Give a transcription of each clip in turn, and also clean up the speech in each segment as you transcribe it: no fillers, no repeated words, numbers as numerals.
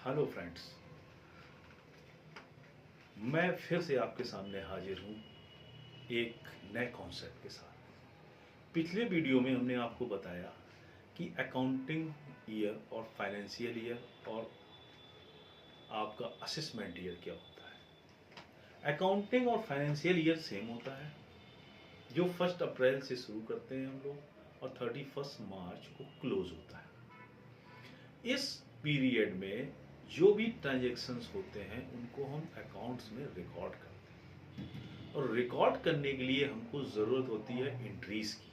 Hello friends, मैं फिर से आपके सामने हाजिर हूँ एक नए कॉन्सेप्ट के साथ। पिछले वीडियो में हमने आपको बताया कि अकाउंटिंग ईयर और फाइनेंशियल ईयर और आपका असेसमेंट ईयर क्या होता है। अकाउंटिंग और फाइनेंशियल ईयर सेम होता है, जो 1 अप्रैल से शुरू करते हैं हम लोग और 31 मार्च को क्लोज होता है। इस पीरियड में जो भी ट्रांजैक्शंस होते हैं उनको हम अकाउंट्स में रिकॉर्ड करते हैं और रिकॉर्ड करने के लिए हमको ज़रूरत होती है एंट्रीज की।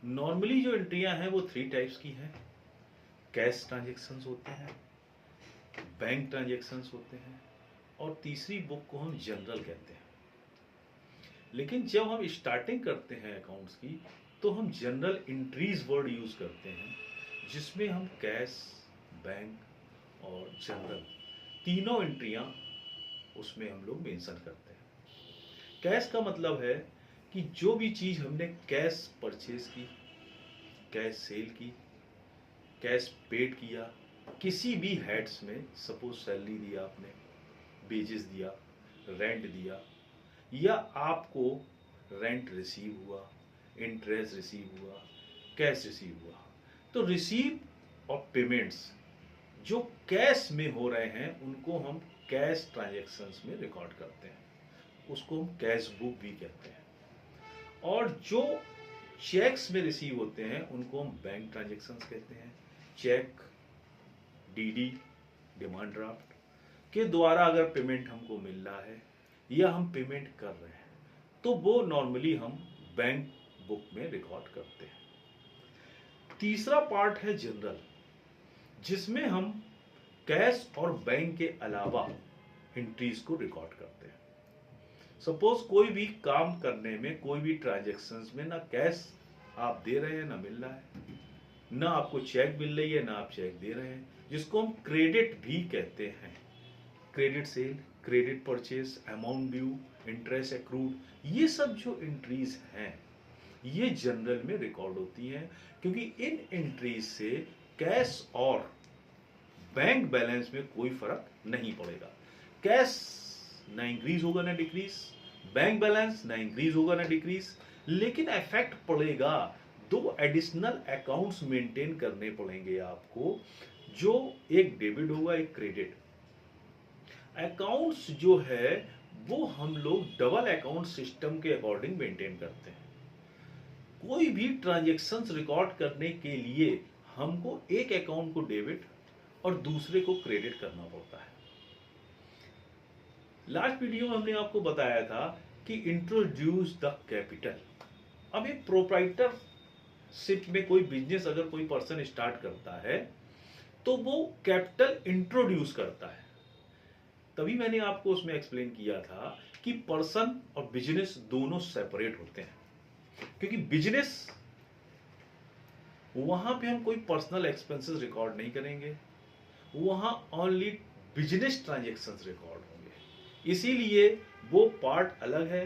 नॉर्मली जो एंट्रियां हैं वो 3 टाइप्स की हैं। कैश ट्रांजैक्शंस होते हैं, बैंक ट्रांजैक्शंस होते हैं और तीसरी बुक को हम जनरल कहते हैं। लेकिन जब हम स्टार्टिंग करते हैं अकाउंट्स की तो हम जनरल एंट्रीज वर्ड यूज़ करते हैं, जिसमें हम कैश, बैंक और जनरल तीनों एंट्रियां उसमें हम लोग मेंशन करते हैं। कैश का मतलब है कि जो भी चीज़ हमने कैश परचेज की, कैश सेल की, कैश पेड किया, किसी भी हेड्स में, सपोज सैलरी दिया आपने, वेजेस दिया, रेंट दिया, या आपको रेंट रिसीव हुआ, इंटरेस्ट रिसीव हुआ, कैश रिसीव हुआ, तो रिसीव और पेमेंट्स जो कैश में हो रहे हैं उनको हम कैश ट्रांजैक्शंस में रिकॉर्ड करते हैं, उसको हम कैश बुक भी कहते हैं। और जो चेक्स में रिसीव होते हैं उनको हम बैंक ट्रांजैक्शंस कहते हैं। चेक, डीडी, डिमांड ड्राफ्ट के द्वारा अगर पेमेंट हमको मिल रहा है या हम पेमेंट कर रहे हैं तो वो नॉर्मली हम बैंक बुक में रिकॉर्ड करते हैं। तीसरा पार्ट है जनरल, जिसमें हम कैश और बैंक के अलावा एंट्रीज को रिकॉर्ड करते हैं। सपोज कोई भी काम करने में, कोई भी ट्रांजैक्शंस में ना कैश आप दे रहे हैं ना मिल रहा है, ना आपको चेक मिल रही है ना आप चेक दे रहे हैं, जिसको हम क्रेडिट भी कहते हैं। Credit sale, credit purchase, amount due, interest accrued, ये सब जो एंट्रीज हैं ये जनरल में रिकॉर्ड होती हैं, क्योंकि इन एंट्रीज से कैश और बैंक बैलेंस में कोई फर्क नहीं पड़ेगा। कैश ना इंक्रीज होगा ना डिक्रीज, बैंक बैलेंस ना इंक्रीज होगा ना डिक्रीज, लेकिन इफेक्ट पड़ेगा। 2 एडिशनल अकाउंट्स मेंटेन करने पड़ेंगे आपको, जो एक डेबिट होगा एक क्रेडिट। अकाउंट्स जो है वो हम लोग डबल अकाउंट सिस्टम के अकॉर्डिंग मेंटेन करते हैं। कोई भी ट्रांजैक्शंस रिकॉर्ड करने के लिए हमको एक अकाउंट को डेबिट और दूसरे को क्रेडिट करना पड़ता है। लास्ट वीडियो में हमने आपको बताया था कि इंट्रोड्यूस द कैपिटल। अब एक प्रोप्राइटरशिप में कोई बिजनेस अगर कोई पर्सन स्टार्ट करता है तो वो कैपिटल इंट्रोड्यूस करता है। तभी मैंने आपको उसमें एक्सप्लेन किया था कि पर्सन और बिजनेस दोनों सेपरेट होते हैं, क्योंकि बिजनेस वहां पे हम कोई पर्सनल एक्सपेंसेस रिकॉर्ड नहीं करेंगे, वहां ओनली बिजनेस ट्रांजैक्शंस रिकॉर्ड होंगे। इसीलिए वो पार्ट अलग है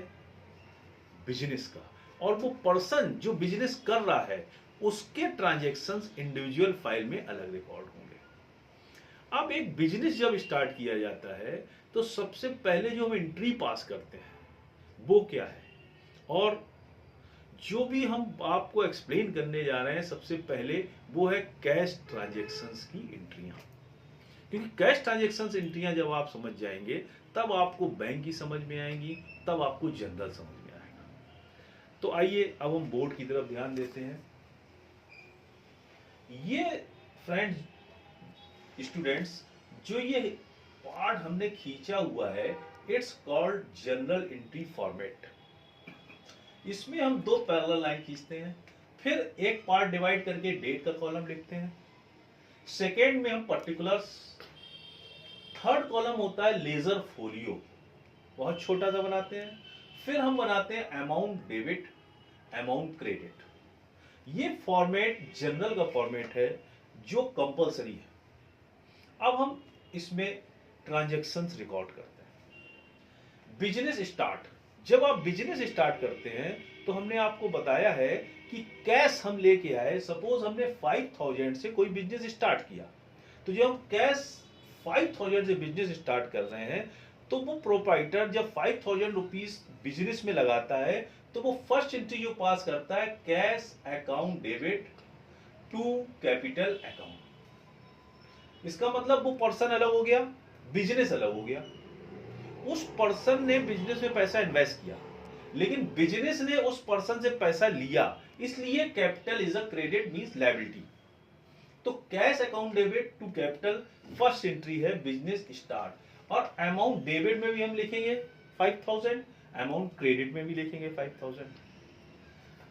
बिजनेस का, और वो पर्सन जो बिजनेस कर रहा है उसके ट्रांजैक्शंस इंडिविजुअल फाइल में अलग रिकॉर्ड होंगे। अब एक बिजनेस जब स्टार्ट किया जाता है तो सबसे पहले जो हम एंट्री पास करते हैं वो क्या है, और जो भी हम आपको एक्सप्लेन करने जा रहे हैं सबसे पहले वो है कैश ट्रांजैक्शंस की एंट्रियां। क्योंकि कैश ट्रांजैक्शंस एंट्रियां जब आप समझ जाएंगे तब आपको बैंक की समझ में आएंगी, तब आपको जनरल समझ में आएगा। तो आइए अब हम बोर्ड की तरफ ध्यान देते हैं। ये फ्रेंड्स स्टूडेंट्स, जो ये पार्ट हमने खींचा हुआ है it's called general entry format. इसमें हम 2 पैरेलल लाइन खींचते हैं, फिर एक पार्ट डिवाइड करके डेट का कॉलम लिखते हैं, सेकेंड में हम पर्टिकुलर्स, थर्ड कॉलम होता है लेजर फोलियो, बहुत छोटा सा बनाते हैं, फिर हम बनाते हैं अमाउंट डेबिट, अमाउंट क्रेडिट। ये फॉर्मेट जनरल का फॉर्मेट है जो कंपलसरी है। अब हम इसमें ट्रांजैक्शंस रिकॉर्ड करते हैं। बिजनेस स्टार्ट, जब आप बिजनेस स्टार्ट करते हैं तो हमने आपको बताया है कि कैश हम लेके आए। सपोज हमने 5000 से कोई बिजनेस स्टार्ट किया तो जब हम कैश 5,000 से बिजनेस स्टार्ट कर रहे हैं, तो वो प्रोप्राइटर जब 5,000 रुपीज बिजनेस में लगाता है, तो वो फर्स्ट एंट्री जो पास करता है, cash account debit to capital account. इसका मतलब वो पर्सन अलग हो गया, बिजनेस अलग हो गया। उस पर्सन ने बिजनेस में पैसा इन्वेस्ट किया, लेकिन बिजनेस ने उस पर्सन से पैसा लिया, इसलिए capital is a credit means liability. तो cash account debit to capital first entry है बिजनेस स्टार्ट, और अमाउंट डेबिट में भी हम लिखेंगे 5,000, अमाउंट क्रेडिट में भी लिखेंगे 5,000।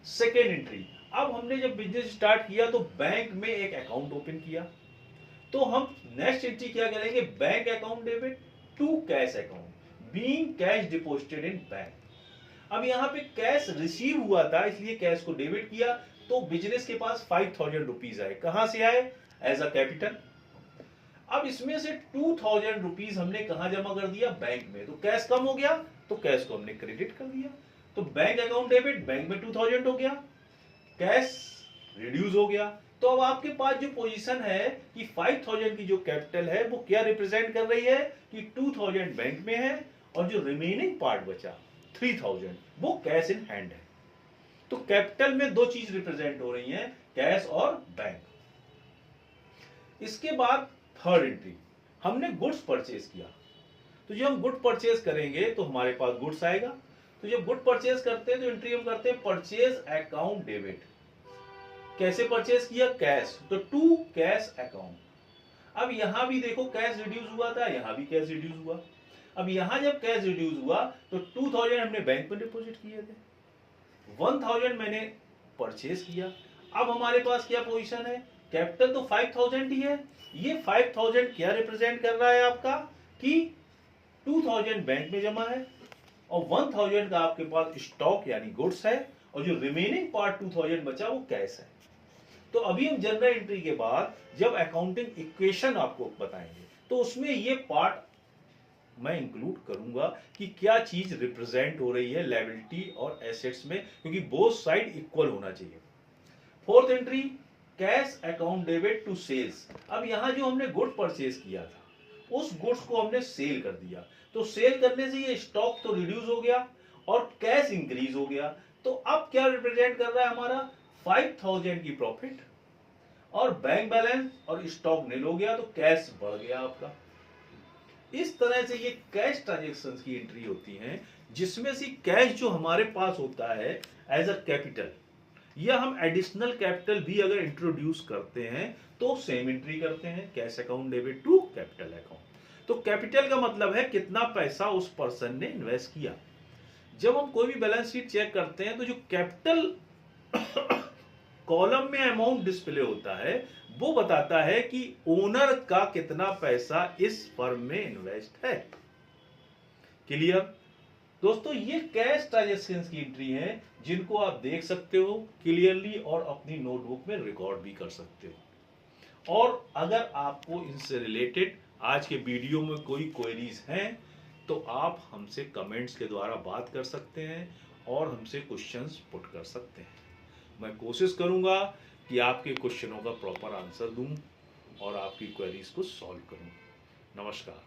सेकेंड एंट्री, अब हमने जब बिजनेस स्टार्ट किया तो बैंक में एक अकाउंट ओपन किया, तो हम नेक्स्ट एंट्री क्या करेंगे, bank account debit to cash account being cash deposited in bank. अब यहां पे कैश रिसीव हुआ था, इसलिए कैश को डेबिट किया, तो बिजनेस के पास 5,000 रुपीज आए। कहां से आए, एज अ कैपिटल। अब इसमें से 2,000 रुपीज हमने कहां जमा कर दिया, बैंक में। तो कैश कम हो गया, तो कैश को हमने क्रेडिट कर दिया। तो बैंक अकाउंट डेबिट, बैंक में 2,000 हो गया, कैश रिड्यूस हो गया। तो अब आपके पास जो पोजीशन है कि 5,000 की जो कैपिटल है वो क्या रिप्रेजेंट कर रही है कि 2,000 बैंक में है, और जो रिमेनिंग पार्ट बचा 3,000 वो कैश इन हैंड है। तो कैपिटल में दो चीज रिप्रेजेंट हो रही हैं, कैश और बैंक। इसके बाद थर्ड एंट्री, हमने गुड्स परचेज किया। तो जब हम गुड परचेज करेंगे तो हमारे पास गुड्स आएगा। तो जब गुड परचेज करते हैं तो एंट्री हम करते हैं परचेज अकाउंट डेबिट। कैसे परचेज किया, कैश, तो टू कैश अकाउंट। अब यहां भी देखो कैश रिड्यूस हुआ था, यहां भी कैश रिड्यूस हुआ। अब यहां जब कैश रिड्यूस हुआ तो 2,000 हमने बैंक में डिपॉजिट किए थे, 1,000 मैंने परचेज किया। अब हमारे पास क्या पोजीशन है, कैपिटल तो 5,000 ही है। ये 5,000 क्या रिप्रेजेंट कर रहा है आपका कि 2,000 बैंक में जमा है, और 1,000 का आपके पास स्टॉक यानी गुड्स है, और जो रिमेनिंग पार्ट 2,000 बचा वो कैश है। तो अभी हम जनरल एंट्री के बाद जब अकाउंटिंग इक्वेशन आपको बताएंगे तो उसमें ये पार्ट मैं इंक्लूड करूंगा कि क्या चीज रिप्रेजेंट हो रही है लायबिलिटी और एसेट्स में, क्योंकि बोथ साइड इक्वल होना चाहिए। Fourth entry, cash account debit to sales. अब यहां जो हमने गुड परचेज किया था उस गुड्स को हमने सेल कर दिया, तो सेल करने से ये स्टॉक तो रिड्यूस हो गया और कैश इंक्रीज हो गया। तो अब क्या रिप्रेजेंट कर रहा है हमारा 5,000 की प्रॉफिट, और बैंक बैलेंस और स्टॉक नील हो गया, तो कैश बढ़ गया आपका। इस तरह से ये कैश ट्रांजैक्शंस की एंट्री होती हैं, जिसमें से कैश जो हमारे पास होता है एज अ कैपिटल, या हम एडिशनल कैपिटल भी अगर इंट्रोड्यूस करते हैं तो सेम एंट्री करते हैं, cash account debit to capital account. तो कैपिटल का मतलब है कितना पैसा उस पर्सन ने इन्वेस्ट किया। जब हम कोई भी बैलेंस शीट चेक करते हैं तो जो कैपिटल कॉलम में अमाउंट डिस्प्ले होता है वो बताता है कि ओनर का कितना पैसा इस फर्म में इन्वेस्ट है। क्लियर दोस्तों, ये कैश ट्रांजैक्शंस की एंट्री है जिनको आप देख सकते हो क्लियरली और अपनी नोटबुक में रिकॉर्ड भी कर सकते हो। और अगर आपको इनसे रिलेटेड आज के वीडियो में कोई क्वेरीज हैं तो आप हमसे कमेंट्स के द्वारा बात कर सकते हैं और हमसे क्वेश्चंस पुट कर सकते हैं। मैं कोशिश करूंगा कि आपके क्वेश्चनों का प्रॉपर आंसर दूं और आपकी क्वेरीज को सॉल्व करूं। नमस्कार।